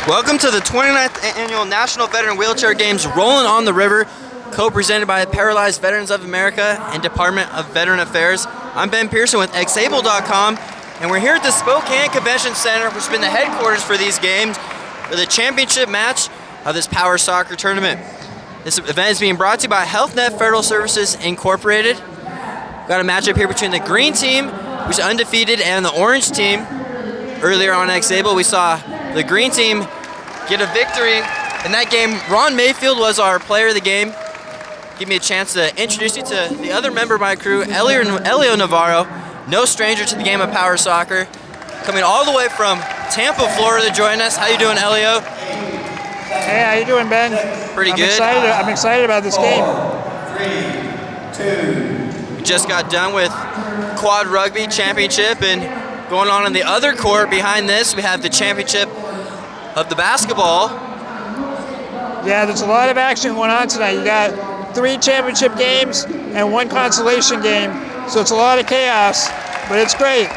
Welcome to the 29th Annual National Veteran Wheelchair Games Rolling on the River, co-presented by Paralyzed Veterans of America and Department of Veteran Affairs. I'm Ben Pearson with xable.com, and we're here at the Spokane Convention Center, which has been the headquarters for these games, for the championship match of this Power Soccer tournament. This event is being brought to you by HealthNet Federal Services Incorporated. We've got a matchup here between the green team, which is undefeated, and the orange team. Earlier on xable, we saw the green team get a victory in that game. Ron Mayfield was our player of the game. Give me a chance to introduce you to the other member of my crew, Elio Navarro, no stranger to the game of Power Soccer, coming all the way from Tampa, Florida to join us. How you doing, Elio? Hey, how you doing, Ben? Pretty good. I'm excited about this game. 3, 2. We just got done with Quad Rugby Championship, and going on in the other court behind this, we have the championship of the basketball. Yeah, there's a lot of action going on tonight. You got 3 championship games and 1 consolation game, so it's a lot of chaos, but it's great.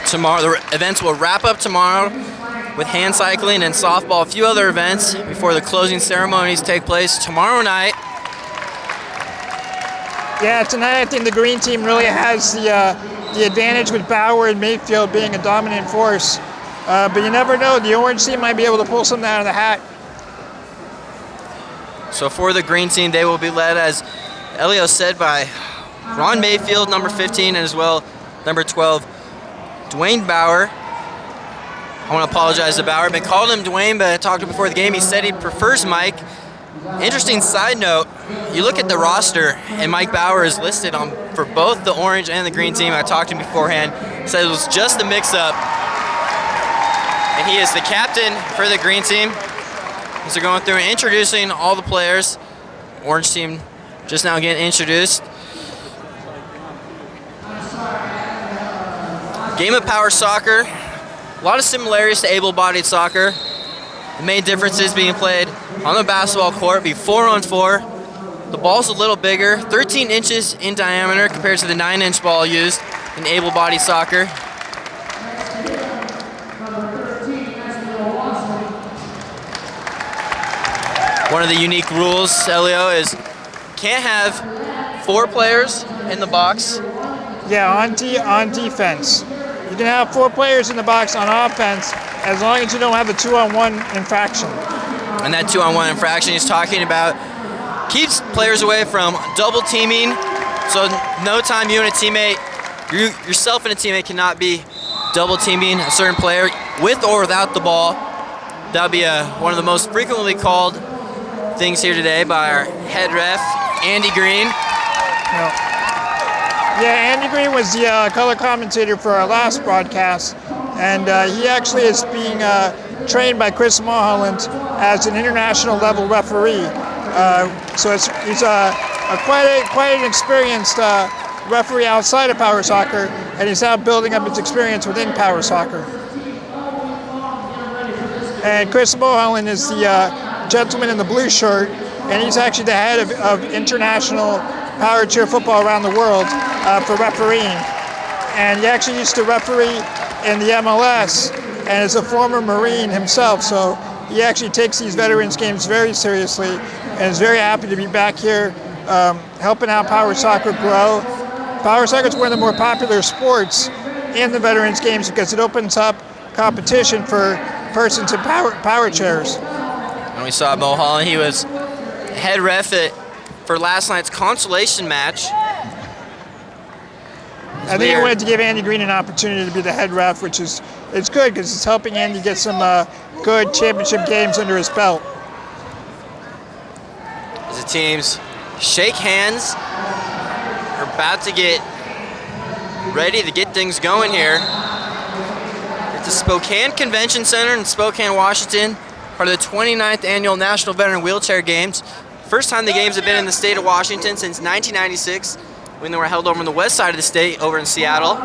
Tomorrow, the events will wrap up tomorrow with hand cycling and softball, a few other events before the closing ceremonies take place tomorrow night. Yeah, tonight I think the green team really has the advantage with Bauer and Mayfield being a dominant force. But you never know, the orange team might be able to pull something out of the hat. So for the green team, they will be led, as Elio said, by Ron Mayfield, number 15, and as well number 12, Dwayne Bauer. I want to apologize to Bauer. I've been calling him Dwayne, but I talked to him before the game. He said he prefers Mike. Interesting side note, you look at the roster, and Mike Bauer is listed on for both the orange and the green team. I talked to him beforehand. He said it was just a mix-up. And he is the captain for the green team. As they're going through and introducing all the players. Orange team just now getting introduced. Game of Power Soccer. A lot of similarities to able-bodied soccer. The main difference is being played on the basketball court, be 4-on-4. The ball's a little bigger, 13 inches in diameter compared to the 9-inch ball used in able-bodied soccer. One of the unique rules, Elio, is can't have 4 players in the box. Yeah, on defense. You can have 4 players in the box on offense as long as you don't have a 2-on-1 infraction. And that 2-on-1 infraction he's talking about keeps players away from double teaming. So no time you and a teammate, yourself and a teammate cannot be double teaming a certain player with or without the ball. That'll be one of the most frequently called things here today by our head ref, Andy Green. Yeah, Andy Green was the color commentator for our last broadcast, and he actually is being trained by Chris Mulholland as an international level referee. So he's quite an experienced referee outside of Power Soccer, and he's now building up his experience within Power Soccer. And Chris Mulholland is the gentleman in the blue shirt, and he's actually the head of international power chair football around the world for refereeing. And he actually used to referee in the MLS and is a former Marine himself, so he actually takes these veterans games very seriously and is very happy to be back here helping out Power Soccer grow. Power Soccer is one of the more popular sports in the veterans games because it opens up competition for persons in power chairs. And we saw Mulholland, he was head ref for last night's consolation match. I think he wanted to give Andy Green an opportunity to be the head ref, which is good because it's helping Andy get some good championship games under his belt. As the teams shake hands, are about to get ready to get things going here. At the Spokane Convention Center in Spokane, Washington, part of the 29th Annual National Veteran Wheelchair Games. First time the games have been in the state of Washington since 1996, when they were held over on the west side of the state, over in Seattle.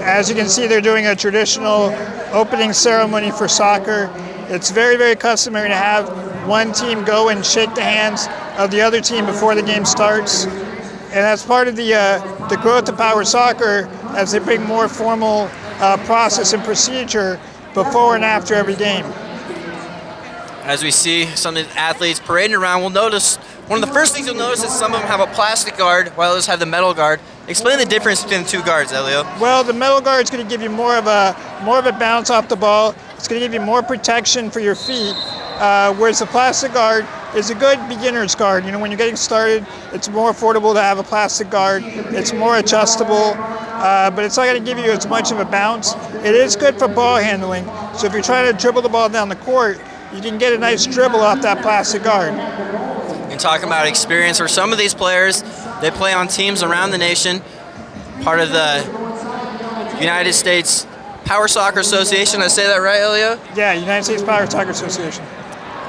As you can see, they're doing a traditional opening ceremony for soccer. It's very, very customary to have one team go and shake the hands of the other team before the game starts. And as part of the growth of Power Soccer, as they bring more formal process and procedure before and after every game. As we see some of the athletes parading around, we'll notice one of the first things you'll notice is some of them have a plastic guard while others have the metal guard. Explain the difference between the two guards, Elio. Well, the metal guard is going to give you more of a bounce off the ball. It's going to give you more protection for your feet, whereas the plastic guard is a good beginner's guard. You know, when you're getting started, it's more affordable to have a plastic guard. It's more adjustable, but it's not going to give you as much of a bounce. It is good for ball handling. So if you're trying to dribble the ball down the court, you can get a nice dribble off that plastic guard. And talking about experience, for some of these players, they play on teams around the nation, part of the United States Power Soccer Association. Did I say that right, Elio? Yeah, United States Power Soccer Association.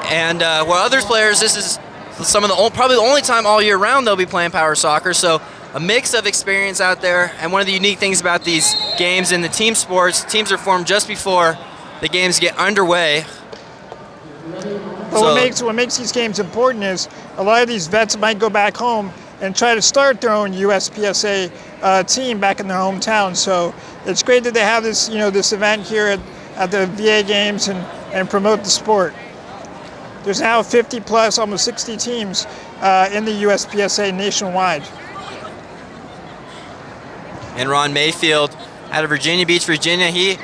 And while other players, this is some of the probably the only time all year round they'll be playing power soccer. So a mix of experience out there. And one of the unique things about these games in the team sports, teams are formed just before the games get underway. But what makes these games important is a lot of these vets might go back home and try to start their own USPSA team back in their hometown. So it's great that they have this, this event here at the VA games and promote the sport. There's now 50 plus, almost 60 teams in the USPSA nationwide. And Ron Mayfield out of Virginia Beach, Virginia, he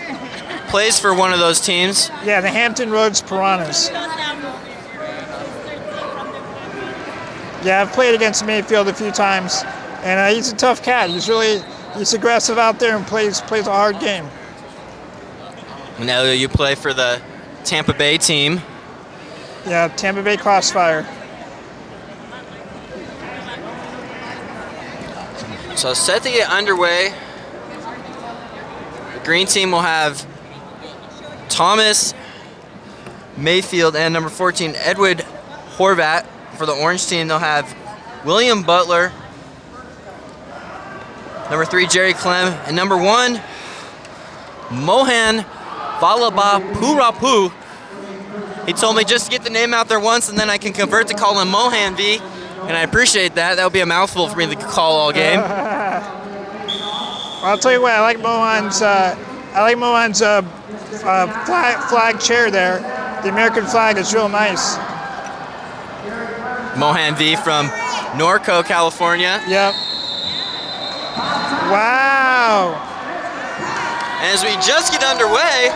plays for one of those teams. Yeah, the Hampton Roads Piranhas. Yeah, I've played against Mayfield a few times, and he's a tough cat. He's aggressive out there and plays a hard game. And Elio, you play for the Tampa Bay team. Yeah, Tampa Bay Crossfire. So set to get underway. The green team will have Thomas Mayfield and number 14, Edward Horvat. For the orange team, they'll have William Butler, number 3, Jerry Clem, and number 1, Mohan Valabapurapu. He told me just to get the name out there once, and then I can convert to call him Mohan V, and I appreciate that. That would be a mouthful for me to call all game. Well, I'll tell you what, I like Mohan's flag chair there. The American flag is real nice. Mohan V from Norco, California. Yep. Wow. And as we just get underway,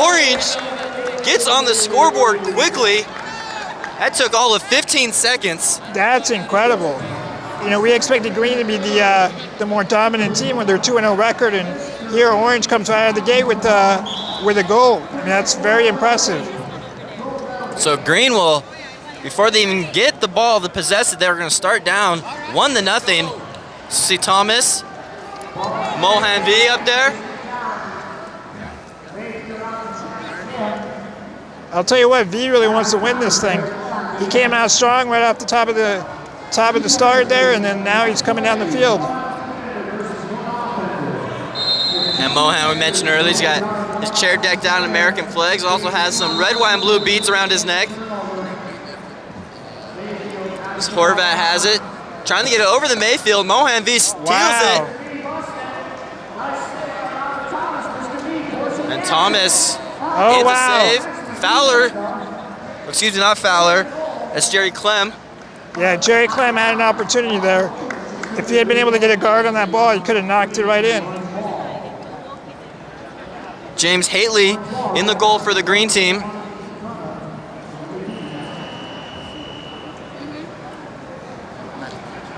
Orange gets on the scoreboard quickly. That took all of 15 seconds. That's incredible. We expected Green to be the more dominant team with their 2-0 record, and here Orange comes right out of the gate with a goal. That's very impressive. So Green will, before they even get the ball to possess it, they're going to start down 1-0. See Thomas, Mohan V up there. I'll tell you what, V really wants to win this thing. He came out strong right off the top of the start there, and then now he's coming down the field. And Mohan, we mentioned earlier, he's got his chair decked out in American flags. Also has some red, white, and blue beads around his neck. This Horvat has it. Trying to get it over the Mayfield. Mohan V steals it. And Thomas gets a save. Fowler, excuse me, not Fowler. That's Jerry Clem. Yeah, Jerry Clem had an opportunity there. If he had been able to get a guard on that ball, he could have knocked it right in. James Haley in the goal for the green team.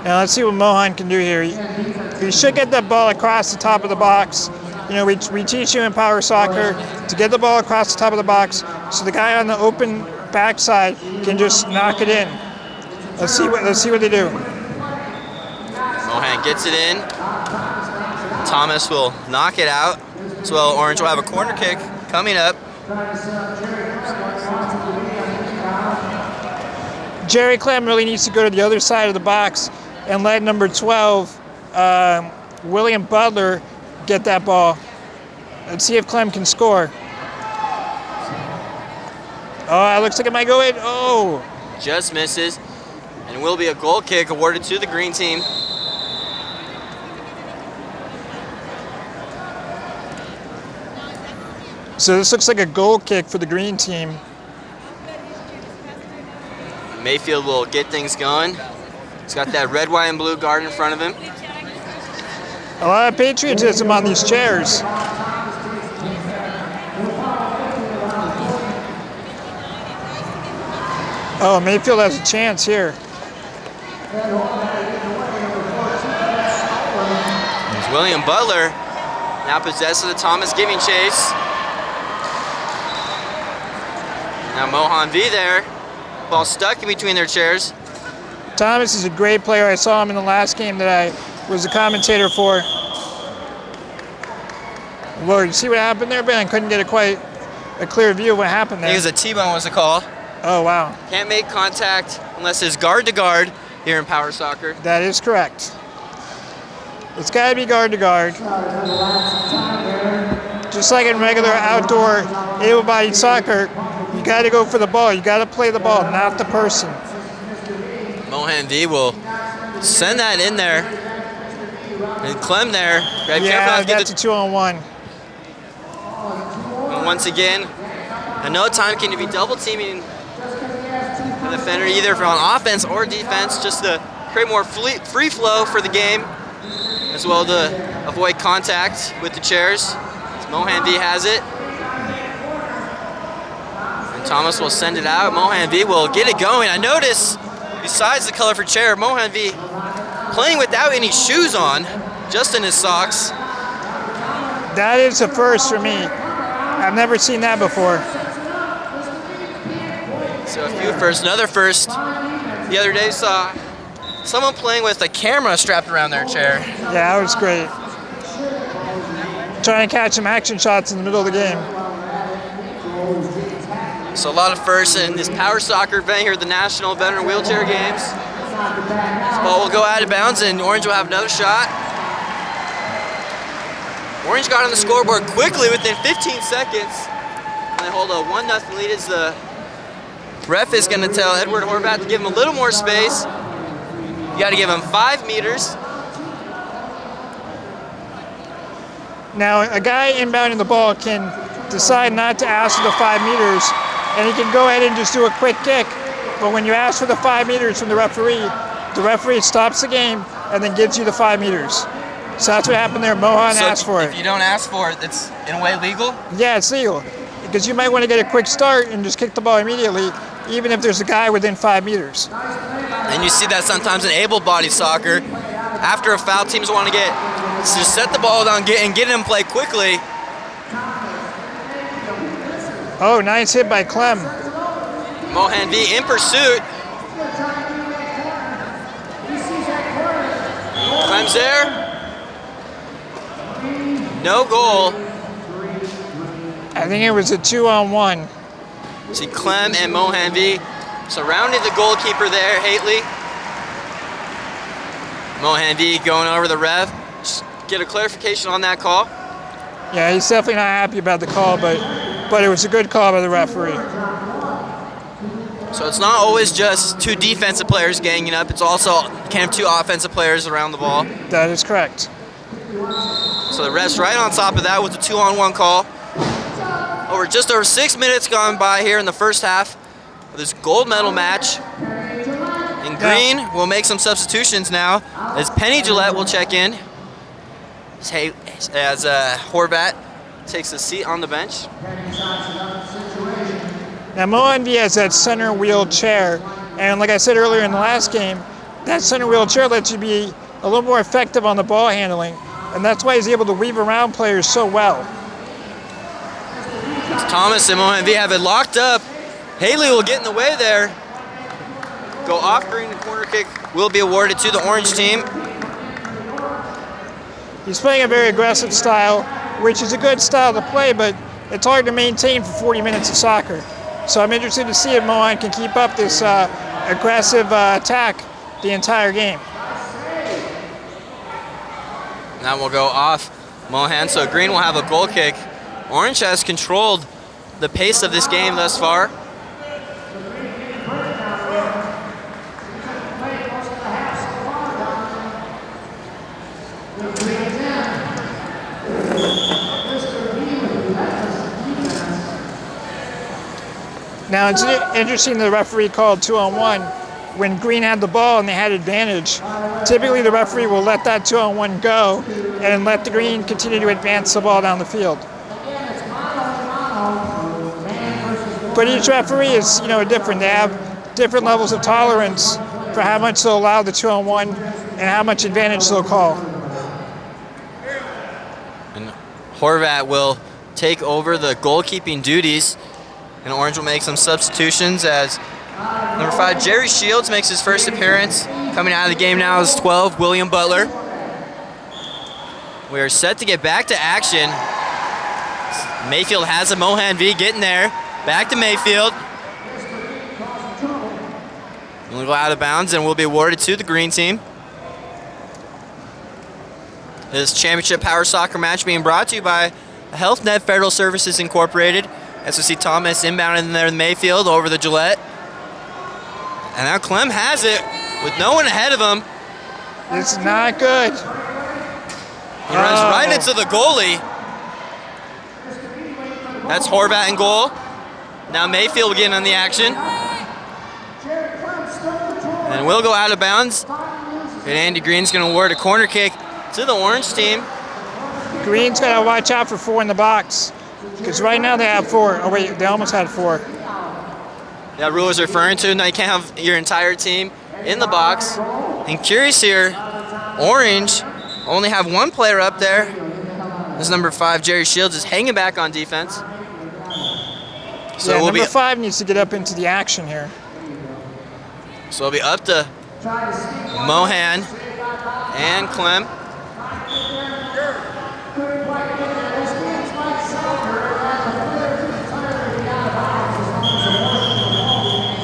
Now let's see what Mohan can do here. He should get that ball across the top of the box. We teach you in power soccer to get the ball across the top of the box so the guy on the open backside can just knock it in. Let's see what they do. Mohan gets it in. Thomas will knock it out. As well, Orange will have a corner kick coming up. Jerry Clem really needs to go to the other side of the box and let number 12, William Butler, get that ball. Let's see if Clem can score. Oh, it looks like it might go in. Oh. Just misses. And it will be a goal kick awarded to the green team. So this looks like a goal kick for the green team. Mayfield will get things going. He's got that red, white, and blue guard in front of him. A lot of patriotism on these chairs. Oh, Mayfield has a chance here. There's William Butler, now possessed of the Thomas giving chase. Now Mohan V there. Ball stuck in between their chairs. Thomas is a great player. I saw him in the last game that I was a commentator for. Lord, you see what happened there, Ben? I couldn't get quite a clear view of what happened there. I think it was a T-bone was the call. Oh, wow. Can't make contact unless it's guard to guard here in power soccer. That is correct. It's got to be guard to guard. Just like in regular outdoor able-bodied soccer, you got to go for the ball. You got to play the ball, not the person. Mohan V will send that in there. And Clem there. Yeah, that's a 2-on-1. And once again, at no time can you be double teaming the defender either on offense or defense, just to create more free flow for the game, as well to avoid contact with the chairs. So Mohan V has it. And Thomas will send it out. Mohan V will get it going. I notice, besides the colorful chair, Mohan V playing without any shoes on, just in his socks. That is a first for me. I've never seen that before. So a few firsts. Another first, the other day saw someone playing with a camera strapped around their chair. Yeah, that was great. Trying to catch some action shots in the middle of the game. So a lot of firsts in this power soccer event here at the National Veteran Wheelchair Games. This ball will go out of bounds and Orange will have another shot. Orange got on the scoreboard quickly within 15 seconds. And they hold a 1-0 lead as the ref is going to tell Edward Horvath to give him a little more space. You got to give him 5 meters. Now, a guy inbounding the ball can decide not to ask for the 5 meters, and he can go ahead and just do a quick kick. But when you ask for the 5 meters from the referee stops the game and then gives you the 5 meters. So that's what happened there. Mohan asked for it. If you don't ask for it, it's in a way legal? Yeah, it's legal. Because you might want to get a quick start and just kick the ball immediately, even if there's a guy within 5 meters. And you see that sometimes in able-bodied soccer. After a foul, teams want to just set the ball down and get him play quickly. Oh, nice hit by Clem. Mohan V in pursuit. Clem's there. No goal. I think it was a 2-on-1. See Clem and Mohan V surrounding the goalkeeper there, Hately. Mohan V going over the ref. Just get a clarification on that call. Yeah, he's definitely not happy about the call, but it was a good call by the referee. So it's not always just 2 defensive players ganging up. It's also can have 2 offensive players around the ball. That is correct. So the ref's right on top of that with the 2-on-1 call. Just over 6 minutes gone by here in the first half of this gold medal match. And green will make some substitutions now as Penny Gillette will check in as Horvat takes a seat on the bench. Now Mohan V has that center wheel chair, and like I said earlier in the last game, that center wheel chair lets you be a little more effective on the ball handling, and that's why he's able to weave around players so well. Thomas and Mohan V have it locked up. Haley will get in the way there. Go off green, and corner kick will be awarded to the orange team. He's playing a very aggressive style, which is a good style to play, but it's hard to maintain for 40 minutes of soccer. So I'm interested to see if Mohan can keep up this aggressive attack the entire game. That will go off Mohan, so green will have a goal kick. Orange has controlled the pace of this game thus far. Now it's interesting the referee called 2-on-1 when Green had the ball and they had advantage. Typically the referee will let that 2-on-1 go and let the Green continue to advance the ball down the field. But each referee is, different. They have different levels of tolerance for how much they'll allow the 2-on-1 and how much advantage they'll call. And Horvat will take over the goalkeeping duties, and Orange will make some substitutions as number 5, Jerry Shields, makes his first appearance. Coming out of the game now is 12, William Butler. We are set to get back to action. Mayfield has a Mohan V getting there. Back to Mayfield. We'll go out of bounds and will be awarded to the green team. This championship power soccer match being brought to you by HealthNet Federal Services Incorporated. As we see Thomas inbound in there in Mayfield over the Gillette. And now Clem has it with no one ahead of him. It's not good. He runs right into the goalie. That's Horvat in goal. Now Mayfield getting on the action. And we'll go out of bounds. And Andy Green's going to award a corner kick to the Orange team. Green's got to watch out for 4 in the box. Because right now they have 4. Oh wait, they almost had 4. That rule is referring to. Now you can't have your entire team in the box. And curious here, Orange only have 1 player up there. This number 5, Jerry Shields, is hanging back on defense. So yeah, number 5 needs to get up into the action here. So it'll be up to Mohan and Clem.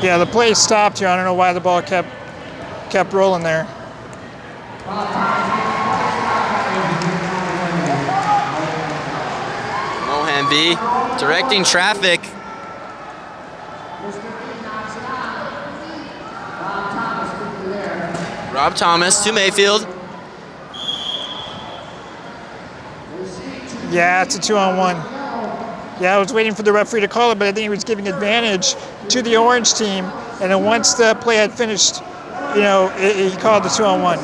Yeah, the play stopped here. I don't know why the ball kept rolling there. Mohan V directing traffic. Rob Thomas to Mayfield. Yeah, it's a 2-on-1. Yeah, I was waiting for the referee to call it, but I think he was giving advantage to the Orange team. And then once the play had finished, he called the 2-on-1.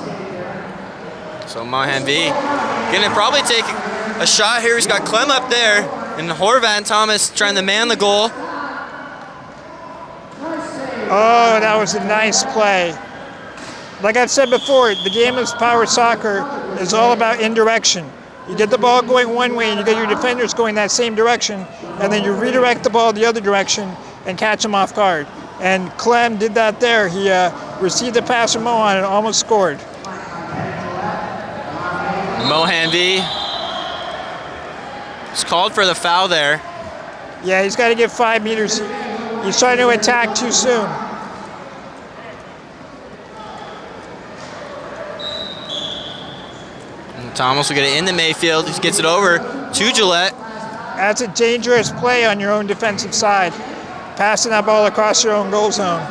So Mohan V gonna probably take a shot here. He's got Clem up there, and Horvat and Thomas trying to man the goal. Oh, that was a nice play. Like I've said before, the game of power soccer is all about indirection. You get the ball going one way and you get your defenders going that same direction, and then you redirect the ball the other direction and catch them off guard. And Clem did that there. He received the pass from Mohan and almost scored. Mohan V is called for the foul there. Yeah, he's got to get 5 meters. He's trying to attack too soon. Thomas will get it into Mayfield. He gets it over to Gillette. That's a dangerous play on your own defensive side. Passing that ball across your own goal zone.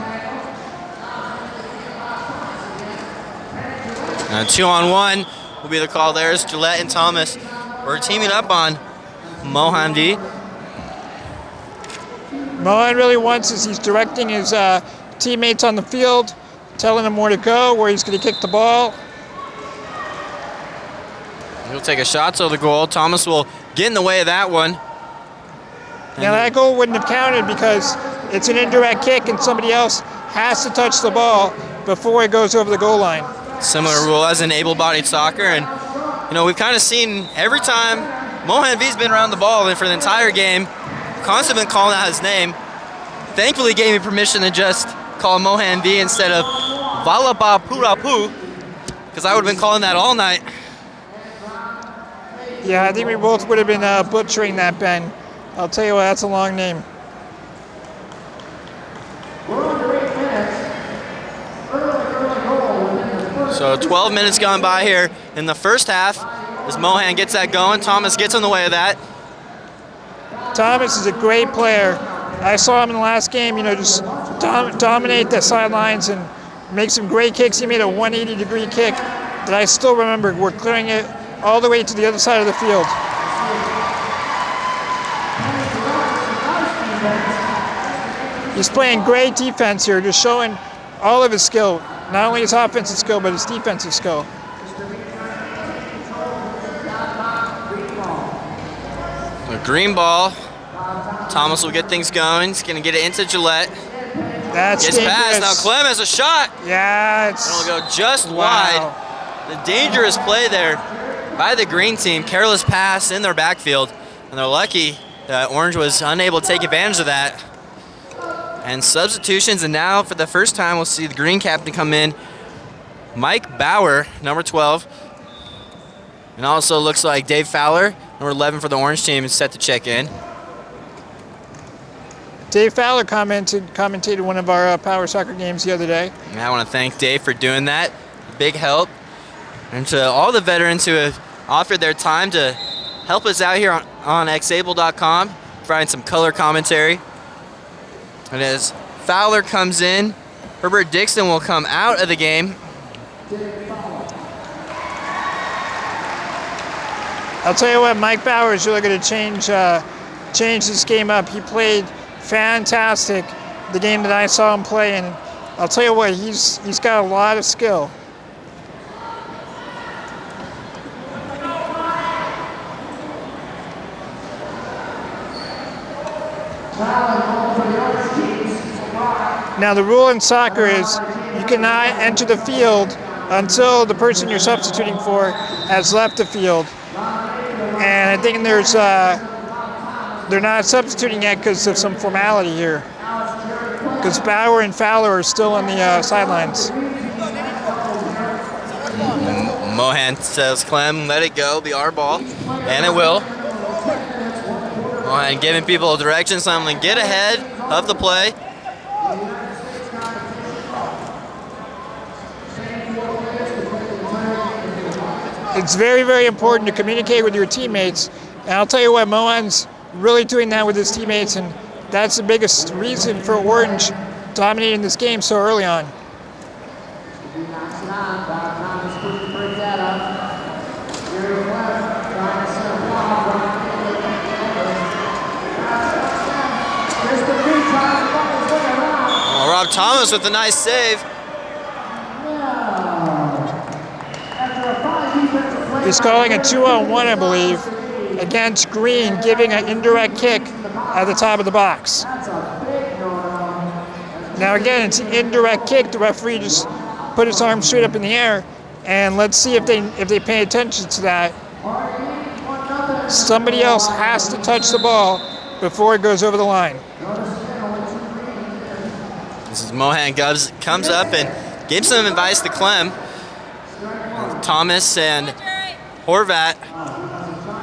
2-on-1 will be the call there as Gillette and Thomas. We're teaming up on Mohan V. Mohan really wants is he's directing his teammates on the field, telling them where to go, where he's going to kick the ball. He'll take a shot to the goal. Thomas will get in the way of that one. Now that goal wouldn't have counted because it's an indirect kick and somebody else has to touch the ball before it goes over the goal line. Similar rule as in able-bodied soccer, and we've kind of seen every time Mohan V's been around the ball and for the entire game, constantly been calling out his name. Thankfully gave me permission to just call Mohan V instead of Valaba Purapu, because I would have been calling that all night. Yeah, I think we both would have been butchering that, Ben. I'll tell you what, that's a long name. So 12 minutes gone by here in the first half as Mohan gets that going. Thomas gets in the way of that. Thomas is a great player. I saw him in the last game, just dominate the sidelines and make some great kicks. He made a 180-degree kick that I still remember. We're clearing it all the way to the other side of the field. He's playing great defense here, just showing all of his skill. Not only his offensive skill, but his defensive skill. A green ball. Thomas will get things going. He's going to get it into Gillette. That's Gets dangerous. past. Now Clem has a shot. Yeah, It'll go just wide. The dangerous play there by the green team. Careless pass in their backfield. And they're lucky that Orange was unable to take advantage of that. And substitutions, and now for the first time we'll see the green captain come in. Mike Bauer, number 12. And also looks like Dave Fowler, number 11 for the Orange team, is set to check in. Dave Fowler commentated one of our Power Soccer games the other day. And I want to thank Dave for doing that. Big help. And to all the veterans who have offered their time to help us out here on xable.com, providing some color commentary. And as Fowler comes in, Herbert Dixon will come out of the game. I'll tell you what, Mike Bauer is really going to change this game up. He played fantastic the game that I saw him play, and I'll tell you what, he's got a lot of skill. Now the rule in soccer is you cannot enter the field until the person you're substituting for has left the field. And I think they're not substituting yet because of some formality here. Because Bauer and Fowler are still on the sidelines. Mohan says, Clem, let it go, be our ball. And it will. Mohan giving people directions, so I'm going to get ahead of the play. It's very, very important to communicate with your teammates. And I'll tell you what, Mohan's really doing that with his teammates, and that's the biggest reason for Orange dominating this game so early on. Oh, Rob Thomas with a nice save. He's calling a 2-on-1, I believe, against Green, giving an indirect kick at the top of the box. Now again, it's an indirect kick. The referee just put his arm straight up in the air, and let's see if they pay attention to that. Somebody else has to touch the ball before it goes over the line. This is Mohan comes up and gives some advice to Clem. Thomas and Horvat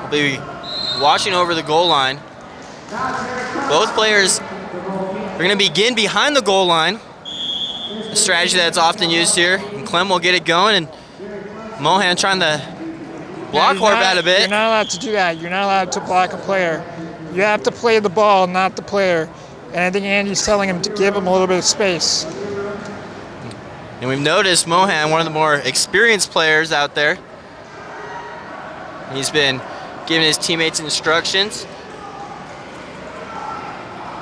will be watching over the goal line. Both players are going to begin behind the goal line, a strategy that's often used here. And Clem will get it going, and Mohan trying to block Horvat a bit. You're not allowed to do that. You're not allowed to block a player. You have to play the ball, not the player. And I think Andy's telling him to give him a little bit of space. And we've noticed Mohan, one of the more experienced players out there. He's been giving his teammates instructions.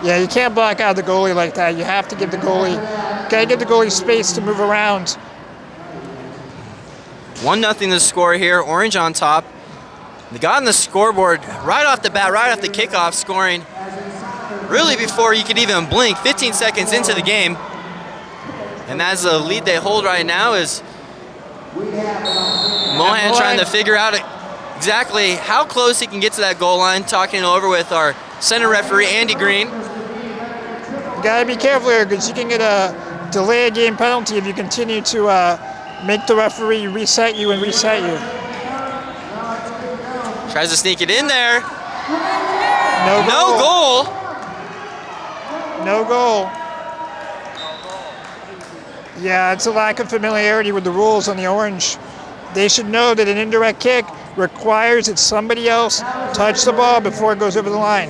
Yeah, you can't block out the goalie like that. You have to give the goalie space to move around. 1-0 the score here. Orange on top. They got on the scoreboard right off the bat, right off the kickoff, scoring really before you could even blink, 15 seconds into the game. And that's the lead they hold right now is Mohan trying to figure out exactly how close he can get to that goal line, talking it over with our center referee, Andy Green. You gotta be careful here because you can get a delay game penalty if you continue to make the referee reset you and reset you. Tries to sneak it in there. No goal. No goal. Yeah, it's a lack of familiarity with the rules on the Orange. They should know that an indirect kick requires that somebody else touch the ball before it goes over the line.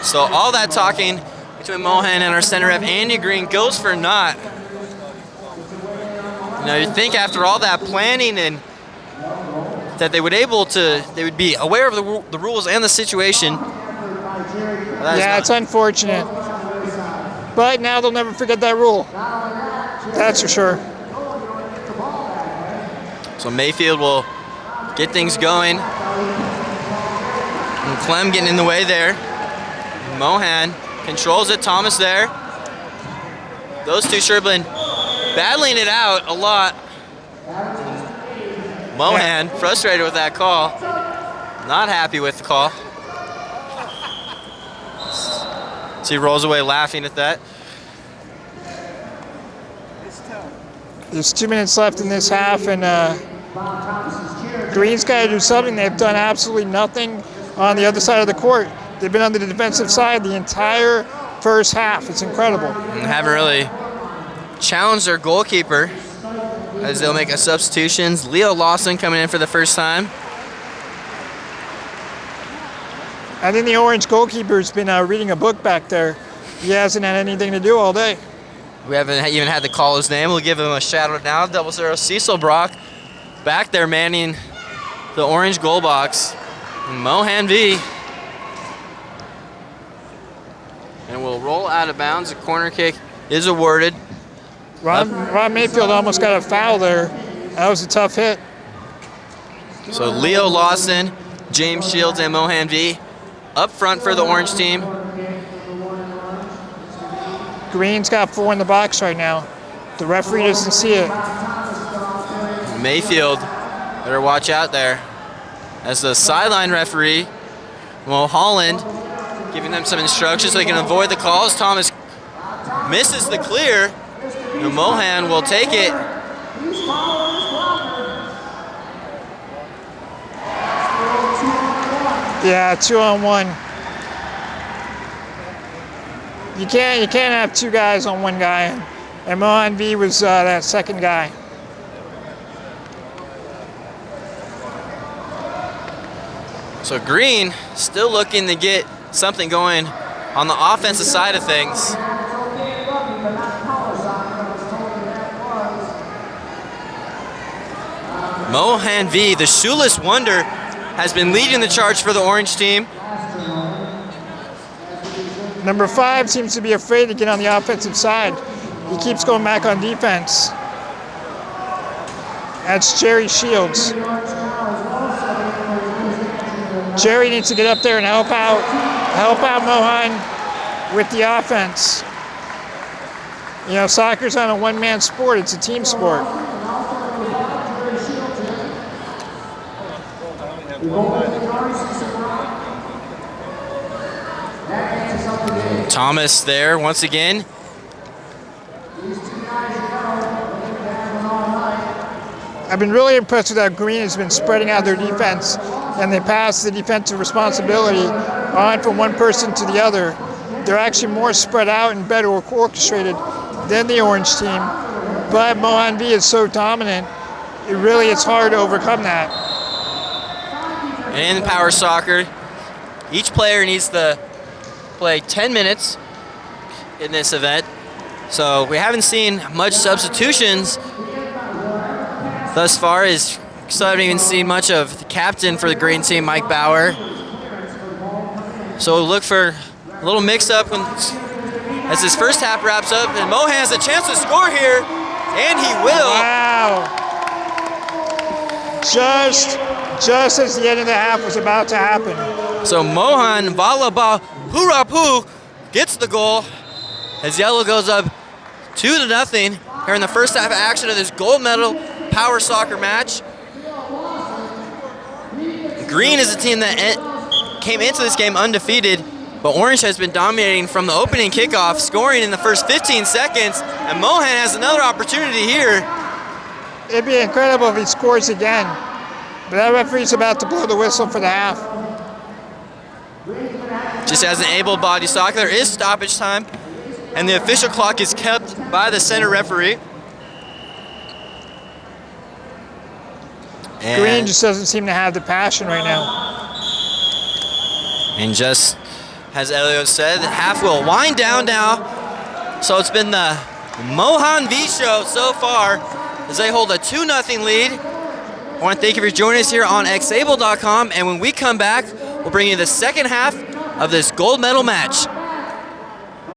So all that talking between Mohan and our center ref, Andy Green, goes for naught. You know, you'd think after all that planning and that they would be aware of the rules and the situation. Yeah, it's unfortunate. But now they'll never forget that rule. That's for sure. So Mayfield will get things going. And Clem getting in the way there. Mohan controls it. Thomas there. Those two sure have been battling it out a lot. Mohan frustrated with that call. Not happy with the call. So he rolls away laughing at that. There's 2 minutes left in this half, and Green's got to do something. They've done absolutely nothing on the other side of the court. They've been on the defensive side the entire first half. It's incredible. And haven't really challenged their goalkeeper as they'll make a substitutions. Leo Lawson coming in for the first time. I think the Orange goalkeeper's been reading a book back there. He hasn't had anything to do all day. We haven't even had to call his name. We'll give him a shout out now. 00 Cecil Brock back there manning the Orange goal box. And Mohan V. And we'll roll out of bounds. A corner kick is awarded. Ron Mayfield almost got a foul there. That was a tough hit. So Leo Lawson, James Shields, and Mohan V up front for the Orange team. Green's got 4 in the box right now. The referee doesn't see it. Mayfield better watch out there. As the sideline referee, Mulholland, giving them some instructions so they can avoid the calls. Thomas misses the clear. And Mohan will take it. Yeah, 2-on-1. You can't have 2 guys on 1 guy, and Mohan V was that second guy. So Green still looking to get something going on the offensive side of things. Mohan V, the shoeless wonder, has been leading the charge for the Orange team. Number 5 seems to be afraid to get on the offensive side. He keeps going back on defense. That's Jerry Shields. Jerry needs to get up there and help out Mohan with the offense. You know, soccer's not a one-man sport, it's a team sport. Thomas there once again. I've been really impressed with how Green has been spreading out their defense, and they pass the defensive responsibility on from one person to the other. They're actually more spread out and better orchestrated than the Orange team, but Mohan V is so dominant, it's hard to overcome that. And in Power Soccer, each player needs to play 10 minutes in this event. So we haven't seen much substitutions thus far. Still haven't even seen much of the captain for the green team, Mike Bauer. So we'll look for a little mix-up as this first half wraps up. And Mohan has a chance to score here, and he will. Wow. Just as the end of the half was about to happen. So Mohan Valaba Hurapu gets the goal as Yellow goes up 2-0 here in the first half action of this gold medal Power Soccer match. Green is a team that came into this game undefeated, but Orange has been dominating from the opening kickoff, scoring in the first 15 seconds, and Mohan has another opportunity here. It'd be incredible if he scores again, but that referee's about to blow the whistle for the half. Just as an able-bodied soccer, there is stoppage time, and the official clock is kept by the center referee. And Green just doesn't seem to have the passion right now. And just as Elliot said, the half will wind down now. So it's been the Mohan V show so far as they hold a 2-0 lead. I want to thank you for joining us here on xable.com, and when we come back, we'll bring you the second half of this gold medal match.